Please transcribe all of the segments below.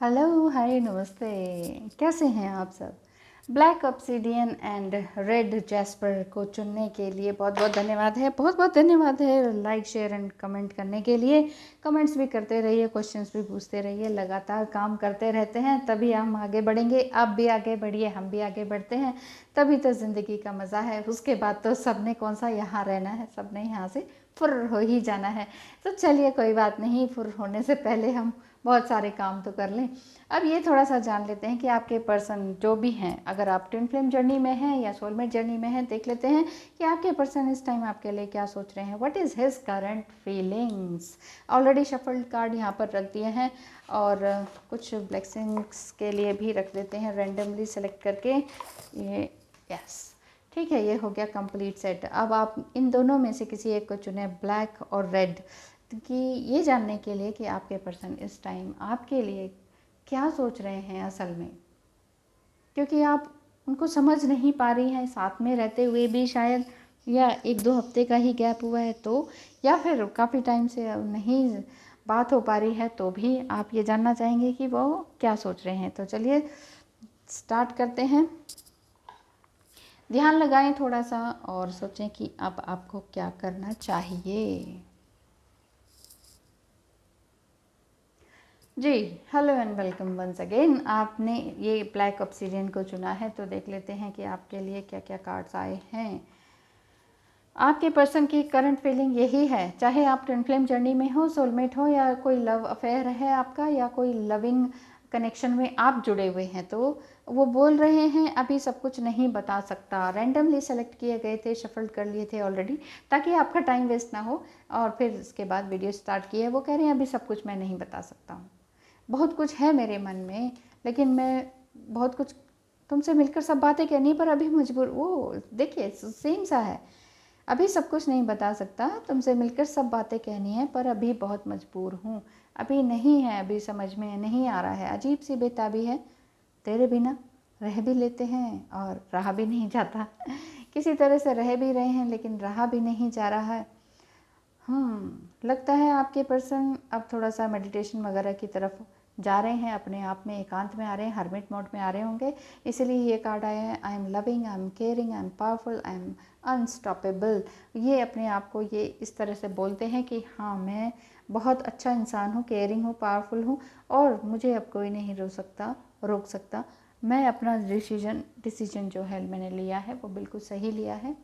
Hello, hi, नमस्ते। कैसे हैं आप सब? Black obsidian and red jasper को चुनने के लिए बहुत बहुत धन्यवाद है। बहुत बहुत धन्यवाद है लाइक शेयर एंड कमेंट करने के लिए। कमेंट्स भी करते रहिए, क्वेश्चंस भी पूछते रहिए। लगातार काम करते रहते हैं तभी हम आगे बढ़ेंगे। आप भी आगे बढ़िए, हम भी आगे बढ़ते हैं, तभी तो ज़िंदगी का मज़ा है। उसके बाद तो सब ने कौन सा यहाँ रहना है, सब ने यहाँ से फुर हो ही जाना है। तो चलिए, कोई बात नहीं, फुर होने से पहले हम बहुत सारे काम तो कर लें। अब ये थोड़ा सा जान लेते हैं कि आपके पर्सन जो भी हैं, अगर आप ट्विन फ्लेम जर्नी में हैं या सोलमेट जर्नी में हैं, देख लेते हैं कि आपके पर्सन इस टाइम आपके लिए क्या सोच रहे हैं। What is his current feelings. Already shuffled card यहाँ पर रख दिए हैं और कुछ ब्लेसिंग्स के लिए भी रख देते हैं रैंडमली सेलेक्ट करके। ये यस, ठीक है, ये हो गया कंप्लीट सेट। अब आप इन दोनों में से किसी एक को चुने, ब्लैक और रेड, कि ये जानने के लिए कि आपके पर्सन इस टाइम आपके लिए क्या सोच रहे हैं असल में। क्योंकि आप उनको समझ नहीं पा रही हैं साथ में रहते हुए भी शायद, या 1-2 हफ्ते का ही गैप हुआ है तो, या फिर काफ़ी टाइम से नहीं बात हो पा रही है तो भी आप ये जानना चाहेंगे कि वो क्या सोच रहे हैं। तो चलिए स्टार्ट करते हैं। ध्यान लगाएं थोड़ा सा और सोचें कि अब आपको क्या करना चाहिए। जी, hello and welcome once again. आपने ये ब्लैक ऑब्सीडियन को चुना है तो देख लेते हैं कि आपके लिए क्या क्या कार्ड्स आए हैं। आपके पर्सन की करंट फीलिंग यही है, चाहे आप ट्विन फ्लेम जर्नी में हो, सोलमेट हो, या कोई लव अफेयर है आपका, या कोई लविंग कनेक्शन में आप जुड़े हुए हैं, तो वो बोल रहे हैं अभी सब कुछ नहीं बता सकता। रैंडमली सेलेक्ट किए गए थे, शफल्ड कर लिए थे ऑलरेडी, ताकि आपका टाइम वेस्ट ना हो। और फिर इसके बाद वीडियो स्टार्ट की है। वो कह रहे हैं अभी सब कुछ मैं नहीं बता सकता हूँ। बहुत कुछ है मेरे मन में, लेकिन मैं बहुत कुछ तुमसे मिलकर सब बातें कहनी, पर अभी मजबूर। वो देखिए, सेम सा है। अभी सब कुछ नहीं बता सकता, तुमसे मिलकर सब बातें कहनी है, पर अभी बहुत मजबूर हूँ। अभी नहीं है, अभी समझ में नहीं आ रहा है। अजीब सी बेताबी है, तेरे बिना रह भी लेते हैं और रहा भी नहीं जाता। किसी तरह से रह भी रहे हैं लेकिन रहा भी नहीं जा रहा है। लगता है आपके पर्सन अब थोड़ा सा मेडिटेशन वगैरह की तरफ जा रहे हैं, अपने आप में एकांत में आ रहे हैं, हर्मिट मोड में आ रहे होंगे। इसलिए ये कार्ड आया है, I am loving, I am caring, I am powerful, I am unstoppable. ये अपने आप को ये इस तरह से बोलते हैं कि हाँ, मैं बहुत अच्छा इंसान हूँ, केयरिंग हूँ, पावरफुल हूँ, और मुझे अब कोई नहीं रोक सकता। मैं अपना डिसीजन जो है मैंने लिया है वो बिल्कुल सही लिया है।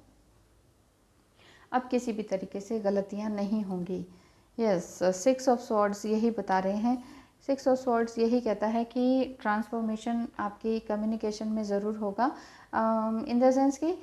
अब किसी भी तरीके से गलतियां नहीं होंगी। यस, 6 ऑफ स्वॉर्ड्स यही बता रहे हैं। 6 ऑफ स्वॉर्ड्स यही कहता है कि ट्रांसफॉर्मेशन आपकी कम्युनिकेशन में ज़रूर होगा। इन द सेंस कि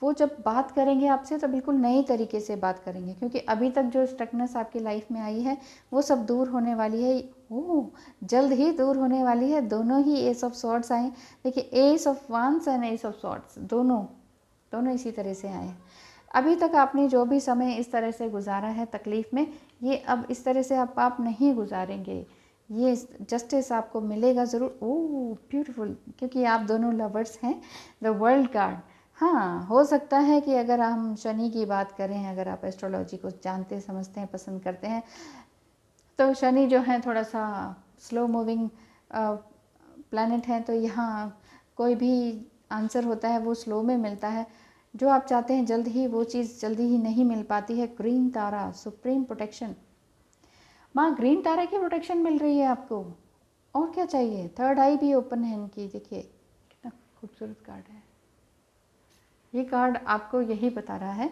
वो जब बात करेंगे आपसे तो बिल्कुल नए तरीके से बात करेंगे, क्योंकि अभी तक जो स्टकनेस आपकी लाइफ में आई है वो सब दूर होने वाली है। ओह, जल्द ही दूर होने वाली है। दोनों ही एस ऑफ स्वॉर्ड्स आए। देखिए, एस ऑफ वांस एंड एस ऑफ स्वॉर्ड्स दोनों इसी तरह से आए हैं। अभी तक आपने जो भी समय इस तरह से गुजारा है तकलीफ़ में, ये अब इस तरह से आप नहीं गुजारेंगे। ये जस्टिस आपको मिलेगा ज़रूर। ओह ब्यूटीफुल, क्योंकि आप दोनों लवर्स हैं। The world card. हाँ, हो सकता है कि अगर हम शनि की बात करें, अगर आप एस्ट्रोलॉजी को जानते समझते हैं, पसंद करते हैं, तो शनि जो है थोड़ा सा स्लो मूविंग प्लैनेट है। तो यहाँ कोई भी आंसर होता है वो स्लो में मिलता है। जो आप चाहते हैं जल्द ही, वो चीज़ जल्दी ही नहीं मिल पाती है। ग्रीन तारा, सुप्रीम प्रोटेक्शन। माँ, ग्रीन तारा की प्रोटेक्शन मिल रही है आपको, और क्या चाहिए। थर्ड आई भी ओपन है इनकी, देखिए कितना खूबसूरत कार्ड है। ये कार्ड आपको यही बता रहा है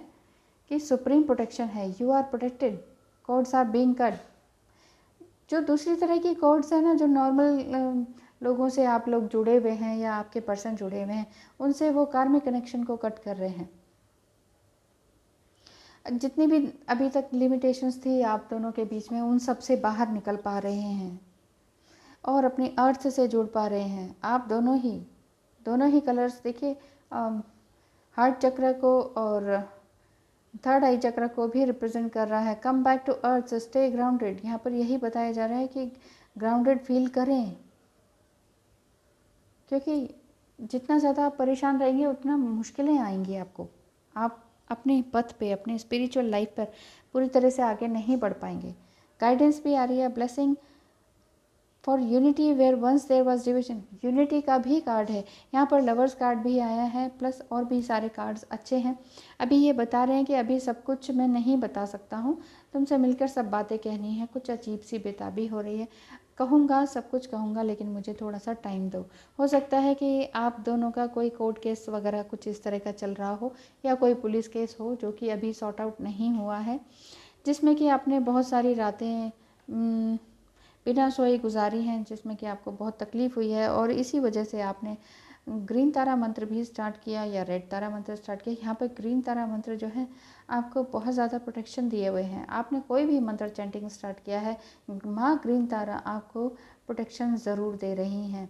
कि सुप्रीम प्रोटेक्शन है, you are protected, cords are being cut. जो दूसरी तरह की कॉर्ड्स है ना, जो नॉर्मल लोगों से आप लोग जुड़े हुए हैं या आपके पर्सन जुड़े हुए हैं, उनसे वो कार्मिक कनेक्शन को कट कर रहे हैं। जितनी भी अभी तक लिमिटेशंस थी आप दोनों के बीच में, उन सब से बाहर निकल पा रहे हैं और अपनी अर्थ से जुड़ पा रहे हैं। आप दोनों ही कलर्स देखिए, हार्ट चक्र को और थर्ड आई चक्र को भी रिप्रेजेंट कर रहा है। Come back to earth, stay grounded. यहाँ पर यही बताया जा रहा है कि ग्राउंडेड फील करें, क्योंकि जितना ज़्यादा आप परेशान रहेंगे उतना मुश्किलें आएंगी आपको। आप अपने पथ पे, अपने स्पिरिचुअल लाइफ पर पूरी तरह से आगे नहीं बढ़ पाएंगे। गाइडेंस भी आ रही है, blessing for unity where once there was division, unity का भी कार्ड है यहाँ पर, लवर्स कार्ड भी आया है, प्लस और भी सारे कार्ड्स अच्छे हैं। अभी ये बता रहे हैं कि अभी सब कुछ मैं नहीं बता सकता हूँ, तुमसे मिलकर सब बातें कहनी है, कुछ अजीब सी बेताबी हो रही है, कहूँगा सब कुछ कहूँगा लेकिन मुझे थोड़ा सा टाइम दो। हो सकता है कि आप दोनों का कोई कोर्ट केस वगैरह कुछ इस तरह का चल रहा हो, या कोई पुलिस केस हो जो कि अभी सॉर्ट आउट नहीं हुआ है, जिसमें कि आपने बहुत सारी रातें बिना सोए गुजारी हैं, जिसमें कि आपको बहुत तकलीफ़ हुई है, और इसी वजह से आपने ग्रीन तारा मंत्र भी स्टार्ट किया या रेड तारा मंत्र स्टार्ट किया। यहाँ पर ग्रीन तारा मंत्र जो है आपको बहुत ज़्यादा प्रोटेक्शन दिए हुए हैं। आपने कोई भी मंत्र चैंटिंग स्टार्ट किया है, माँ ग्रीन तारा आपको प्रोटेक्शन ज़रूर दे रही हैं।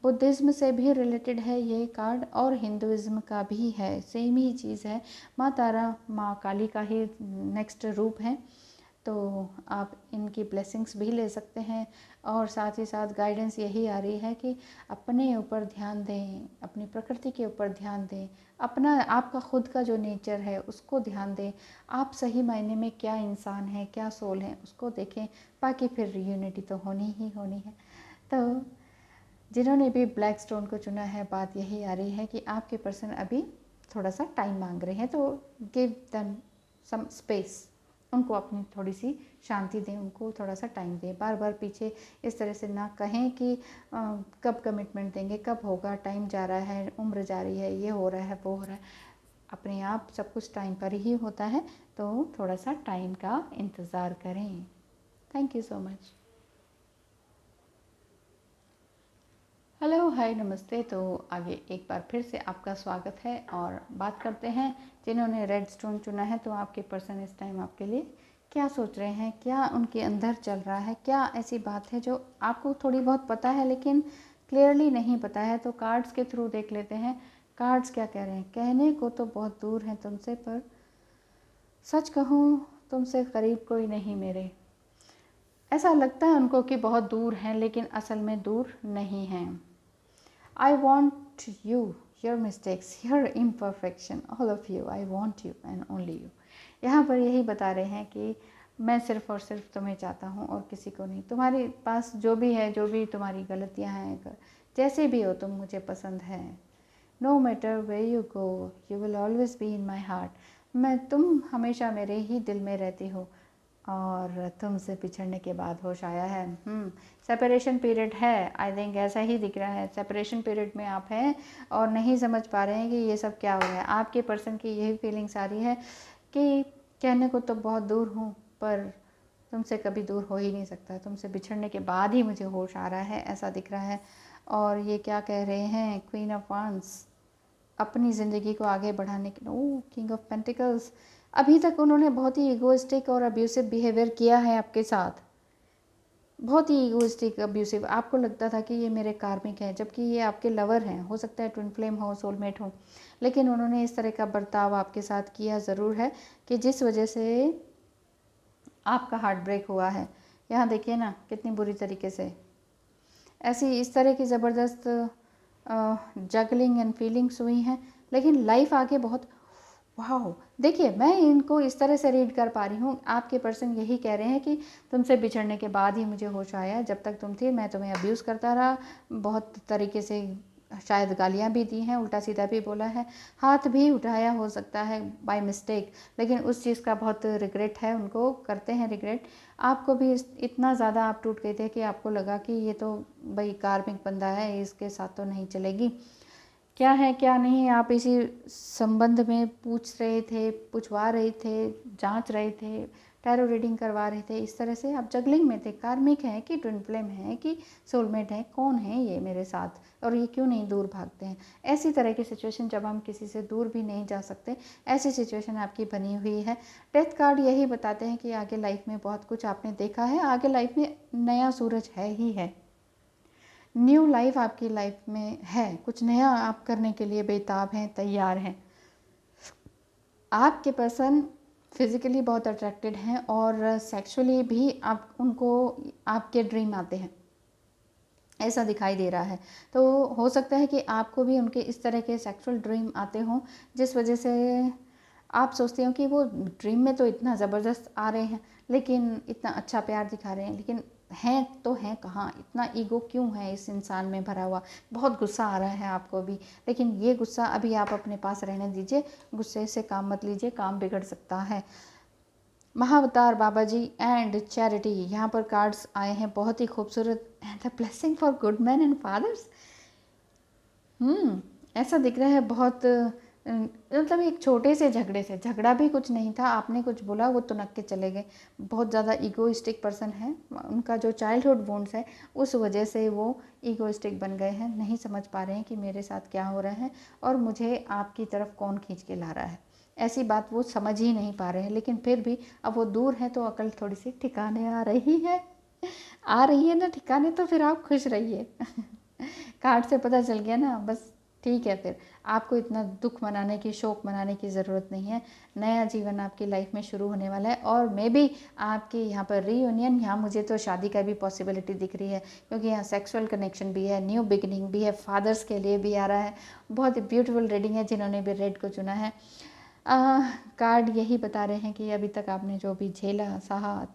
बुद्धिज़्म से भी रिलेटेड है ये कार्ड, और हिंदुज़्म का भी है, सेम ही चीज़ है। माँ तारा माँ काली का ही नेक्स्ट रूप है, तो आप इनकी ब्लेसिंग्स भी ले सकते हैं। और साथ ही साथ गाइडेंस यही आ रही है कि अपने ऊपर ध्यान दें, अपनी प्रकृति के ऊपर ध्यान दें, अपना आपका खुद का जो नेचर है उसको ध्यान दें, आप सही मायने में क्या इंसान है, क्या सोल है, उसको देखें, बाकी फिर यूनिटी तो होनी ही होनी है। तो जिन्होंने भी ब्लैक स्टोन को चुना है, बात यही आ रही है कि आपके पर्सन अभी थोड़ा सा टाइम मांग रहे हैं, तो गिव देम सम स्पेस, उनको अपनी थोड़ी सी शांति दें, उनको थोड़ा सा टाइम दें। बार बार पीछे इस तरह से ना कहें कि कब कमिटमेंट देंगे, कब होगा, टाइम जा रहा है, उम्र जा रही है, ये हो रहा है, वो हो रहा है। अपने आप सब कुछ टाइम पर ही होता है, तो थोड़ा सा टाइम का इंतज़ार करें। Thank you so much. Hello, hi, namaste. तो आगे एक बार फिर से आपका स्वागत है, और बात करते हैं जिन्होंने रेड स्टोन चुना है, तो आपके पर्सन इस टाइम आपके लिए क्या सोच रहे हैं, क्या उनके अंदर चल रहा है, क्या ऐसी बात है जो आपको थोड़ी बहुत पता है लेकिन क्लियरली नहीं पता है। तो कार्ड्स के थ्रू देख लेते हैं कार्ड्स क्या कह रहे हैं। कहने को तो बहुत दूर है तुमसे, पर सच कहूँ तुमसे करीब कोई नहीं मेरे। ऐसा लगता है उनको कि बहुत दूर हैं, लेकिन असल में दूर नहीं हैं। I want you, your mistakes, your imperfection, all of you, I want you and only you। यहाँ पर यही बता रहे हैं कि मैं सिर्फ़ और सिर्फ तुम्हें चाहता हूँ और किसी को नहीं। तुम्हारे पास जो भी है, जो भी तुम्हारी गलतियाँ हैं, जैसे भी हो तुम मुझे पसंद है। No matter way you go, you will always be in my heart. तुम हमेशा मेरे ही दिल में रहती हो, और तुमसे बिछड़ने के बाद होश आया है। सेपरेशन पीरियड है, आई थिंक ऐसा ही दिख रहा है। सेपरेशन पीरियड में आप हैं और नहीं समझ पा रहे हैं कि ये सब क्या हो रहा है। आपके पर्सन की यही फीलिंग्स आ रही है कि कहने को तो बहुत दूर हूँ, पर तुमसे कभी दूर हो ही नहीं सकता, तुमसे बिछड़ने के बाद ही मुझे होश आ रहा है, ऐसा दिख रहा है। और ये क्या कह रहे हैं, क्वीन ऑफ वांड्स, अपनी ज़िंदगी को आगे बढ़ाने के लिए। किंग ऑफ पेंटिकल्स, अभी तक उन्होंने बहुत ही इगोइस्टिक और अब्यूसिव बिहेवियर किया है आपके साथ, बहुत ही इगोइस्टिक अब्यूसिव। आपको लगता था कि ये मेरे कार्मिक हैं, जबकि ये आपके लवर हैं, हो सकता है ट्विन फ्लेम हो, सोलमेट हो, लेकिन उन्होंने इस तरह का बर्ताव आपके साथ किया ज़रूर है कि जिस वजह से आपका हार्ट ब्रेक हुआ है। यहाँ देखिए ना कितनी बुरी तरीके से ऐसी इस तरह की ज़बरदस्त जगलिंग एंड फीलिंग्स हुई हैं, लेकिन लाइफ आगे बहुत वाह। देखिए, मैं इनको इस तरह से रीड कर पा रही हूँ, आपके पर्सन यही कह रहे हैं कि तुमसे बिछड़ने के बाद ही मुझे होश आया, जब तक तुम थी मैं तुम्हें अब्यूज़ करता रहा, बहुत तरीके से शायद गालियाँ भी दी हैं, उल्टा सीधा भी बोला है, हाथ भी उठाया हो सकता है बाय मिस्टेक, लेकिन उस चीज़ का बहुत रिग्रेट है, उनको करते हैं रिग्रेट। आपको भी इतना ज़्यादा आप टूट गए थे कि आपको लगा कि ये तो भाई कार्मिक बंदा है, इसके साथ तो नहीं चलेगी। क्या है क्या नहीं, आप इसी संबंध में पूछ रहे थे, पूछवा रहे थे, जांच रहे थे, टैरो रीडिंग करवा रहे थे, इस तरह से आप जगलिंग में थे। कार्मिक है कि ट्विन फ्लेम है कि सोलमेट है, कौन है ये मेरे साथ, और ये क्यों नहीं दूर भागते हैं। ऐसी तरह की सिचुएशन, जब हम किसी से दूर भी नहीं जा सकते, ऐसी सिचुएशन आपकी बनी हुई है। डेथ कार्ड यही बताते हैं कि आगे लाइफ में बहुत कुछ आपने देखा है, आगे लाइफ में नया सूरज है ही है, न्यू लाइफ आपकी लाइफ में है, कुछ नया आप करने के लिए बेताब हैं, तैयार हैं। आपके पर्सन फिज़िकली बहुत अट्रैक्टेड हैं, और सेक्सुअली भी आप उनको आपके ड्रीम आते हैं, ऐसा दिखाई दे रहा है। तो हो सकता है कि आपको भी उनके इस तरह के सेक्सुअल ड्रीम आते हों, जिस वजह से आप सोचते हो कि वो ड्रीम में तो इतना ज़बरदस्त आ रहे हैं, लेकिन इतना अच्छा प्यार दिखा रहे हैं, लेकिन हैं तो हैं कहाँ, इतना ईगो क्यों है इस इंसान में भरा हुआ। बहुत गुस्सा आ रहा है आपको भी, लेकिन ये गुस्सा अभी आप अपने पास रहने दीजिए, गुस्से से काम मत लीजिए, काम बिगड़ सकता है। महाअवतार बाबा जी एंड चैरिटी, यहाँ पर कार्ड्स आए हैं बहुत ही खूबसूरत। And the blessing for good man and fathers. ऐसा दिख रहा है बहुत मतलब एक छोटे से झगड़े से, झगड़ा भी कुछ नहीं था, आपने कुछ बोला वो तुनक के चले गए। बहुत ज़्यादा ईगोइस्टिक पर्सन है, उनका जो चाइल्डहुड वोंड्स है उस वजह से वो ईगोइस्टिक बन गए हैं, नहीं समझ पा रहे हैं कि मेरे साथ क्या हो रहा है और मुझे आपकी तरफ कौन खींच के ला रहा है। ऐसी बात वो समझ ही नहीं पा रहे हैं, लेकिन फिर भी अब वो दूर है तो अकल थोड़ी सी ठिकाने आ रही है। आ रही है ना ठिकाने, तो फिर आप खुश रहिए। कार्ड से पता चल गया ना, बस ठीक है। फिर आपको इतना दुख मनाने की, शोक मनाने की ज़रूरत नहीं है। नया जीवन आपकी लाइफ में शुरू होने वाला है और मे बी आपके यहाँ पर रीयूनियन, यहाँ मुझे तो शादी का भी पॉसिबिलिटी दिख रही है, क्योंकि यहाँ सेक्सुअल कनेक्शन भी है, न्यू बिगिनिंग भी है, फादर्स के लिए भी आ रहा है। बहुत ही ब्यूटीफुल रीडिंग है जिन्होंने भी रेड को चुना है। कार्ड यही बता रहे हैं कि अभी तक आपने जो भी झेला, सहा,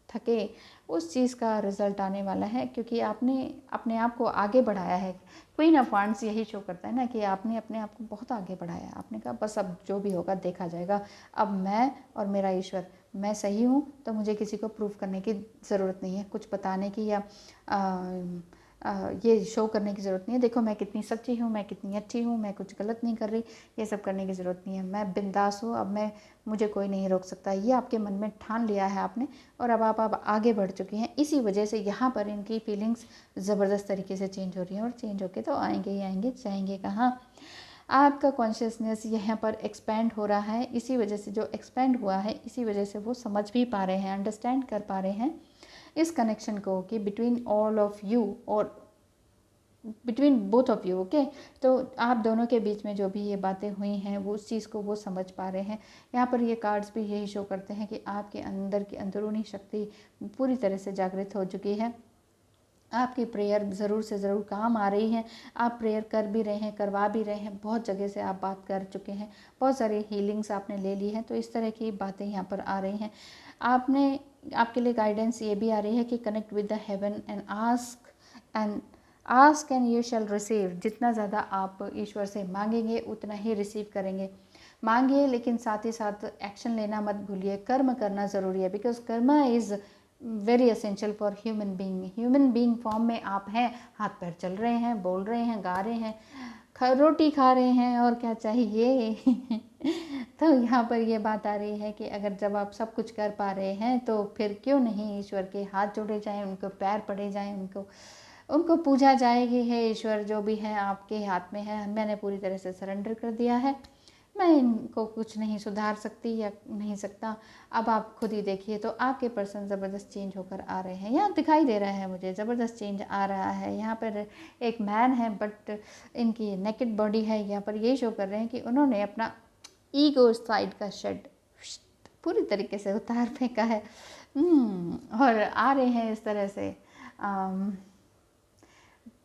थके, उस चीज़ का रिजल्ट आने वाला है, क्योंकि आपने अपने आप को आगे बढ़ाया है। क्वीन ऑफ वांड्स यही शो करता है ना कि आपने अपने आप को बहुत आगे बढ़ाया। आपने कहा बस अब जो भी होगा देखा जाएगा, अब मैं और मेरा ईश्वर, मैं सही हूँ तो मुझे किसी को प्रूव करने की ज़रूरत नहीं है, कुछ बताने की या ये शो करने की ज़रूरत नहीं है। देखो मैं कितनी सच्ची हूँ, मैं कितनी अच्छी हूँ, मैं कुछ गलत नहीं कर रही, ये सब करने की ज़रूरत नहीं है। मैं बिंदास हूँ, अब मुझे कोई नहीं रोक सकता। ये आपके मन में ठान लिया है आपने, और अब आप आगे बढ़ चुके हैं। इसी वजह से यहाँ पर इनकी फीलिंग्स ज़बरदस्त तरीके से चेंज हो रही हैं, और चेंज होके तो आएंगे ही आएंगे, जाएंगे कहाँ। आपका कॉन्शियसनेस यहाँ पर एक्सपेंड हो रहा है। इसी वजह से जो एक्सपेंड हुआ है, इसी वजह से वो समझ भी पा रहे हैं, अंडरस्टैंड कर पा रहे हैं इस कनेक्शन को, कि बिटवीन ऑल ऑफ यू और between both of you. Okay, तो आप दोनों के बीच में जो भी ये बातें हुई हैं वो उस चीज़ को वो समझ पा रहे हैं। यहाँ पर ये कार्ड्स भी यही शो करते हैं कि आपके अंदर की अंदरूनी शक्ति पूरी तरह से जागृत हो चुकी है। आपकी प्रेयर ज़रूर से ज़रूर काम आ रही है। आप प्रेयर कर भी रहे हैं, करवा भी रहे हैं, बहुत जगह से आप बात कर चुके हैं, बहुत सारी हीलिंग्स आपने ले ली हैं, तो इस तरह की बातें यहाँ पर आ रही हैं। आपके लिए गाइडेंस ये भी आ रही है कि connect with the heaven and ask and you shall receive. जितना ज़्यादा आप ईश्वर से मांगेंगे उतना ही रिसीव करेंगे। मांगिए, लेकिन साथ ही साथ एक्शन लेना मत भूलिए, कर्म करना ज़रूरी है, because Karma is very essential for human being form में आप हैं, हाथ पैर चल रहे हैं, बोल रहे हैं, गा रहे हैं, रोटी खा रहे हैं, और क्या चाहिए। तो यहाँ पर ये बात आ रही है कि अगर जब आप सब कुछ कर पा रहे हैं तो फिर क्यों नहीं ईश्वर के हाथ जोड़े जाएं, उनको पैर पड़े जाएं, उनको पूजा जाएगी। है ईश्वर, जो भी है आपके हाथ में है, मैंने पूरी तरह से सरेंडर कर दिया है, मैं इनको कुछ नहीं सुधार सकती या नहीं सकता। अब आप खुद ही देखिए, तो आपके पर्सन ज़बरदस्त चेंज होकर आ रहे हैं। यहाँ दिखाई दे रहा है मुझे, ज़बरदस्त चेंज आ रहा है। यहाँ पर एक मैन है, बट इनकी नेकेड बॉडी है। यहाँ पर यही शो कर रहे हैं कि उन्होंने अपना ईगो साइड का शेड पूरी तरीके से उतार फेंका है। और आ रहे हैं इस तरह से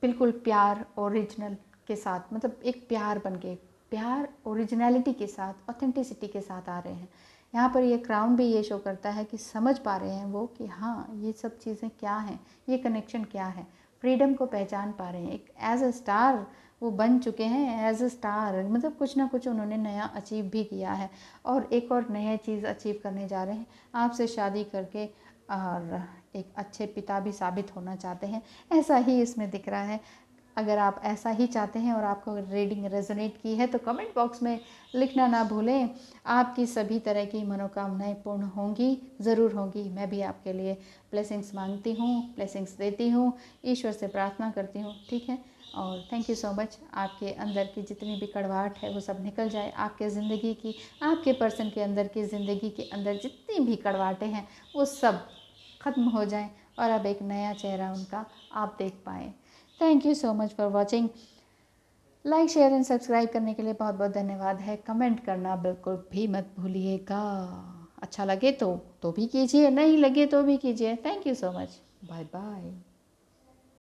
बिल्कुल प्यार ओरिजिनल के साथ, मतलब एक प्यार बन के, प्यार ओरिजिनलिटी के साथ, ऑथेंटिसिटी के साथ आ रहे हैं। यहाँ पर ये क्राउन भी ये शो करता है कि समझ पा रहे हैं वो कि हाँ ये सब चीज़ें क्या हैं, ये कनेक्शन क्या है, फ्रीडम को पहचान पा रहे हैं। एक एज अ स्टार वो बन चुके हैं, एज अ स्टार मतलब कुछ ना कुछ उन्होंने नया अचीव भी किया है, और एक और नया चीज़ अचीव करने जा रहे हैं। आपसे शादी करके और एक अच्छे पिता भी साबित होना चाहते हैं, ऐसा ही इसमें दिख रहा है। अगर आप ऐसा ही चाहते हैं और आपको रीडिंग रेजोनेट की है तो कमेंट बॉक्स में लिखना ना भूलें। आपकी सभी तरह की मनोकामनाएं पूर्ण होंगी, ज़रूर होंगी। मैं भी आपके लिए ब्लेसिंग्स मांगती हूँ, ब्लेसिंग्स देती हूँ, ईश्वर से प्रार्थना करती हूँ, ठीक है। और थैंक यू सो मच। आपके अंदर की जितनी भी कड़वाहट है वो सब निकल जाए, आपके ज़िंदगी की, आपके पर्सन के अंदर की ज़िंदगी के अंदर जितनी भी कड़वाहटें हैं वो सब ख़त्म हो जाएं, और अब एक नया चेहरा उनका आप देख पाएँ। Thank you so much for watching. Like, share and subscribe करने के लिए बहुत बहुत धन्यवाद है। कमेंट करना बिल्कुल भी मत भूलिएगा। अच्छा लगे तो भी कीजिए, नहीं लगे तो भी कीजिए। Thank you so much. Bye bye.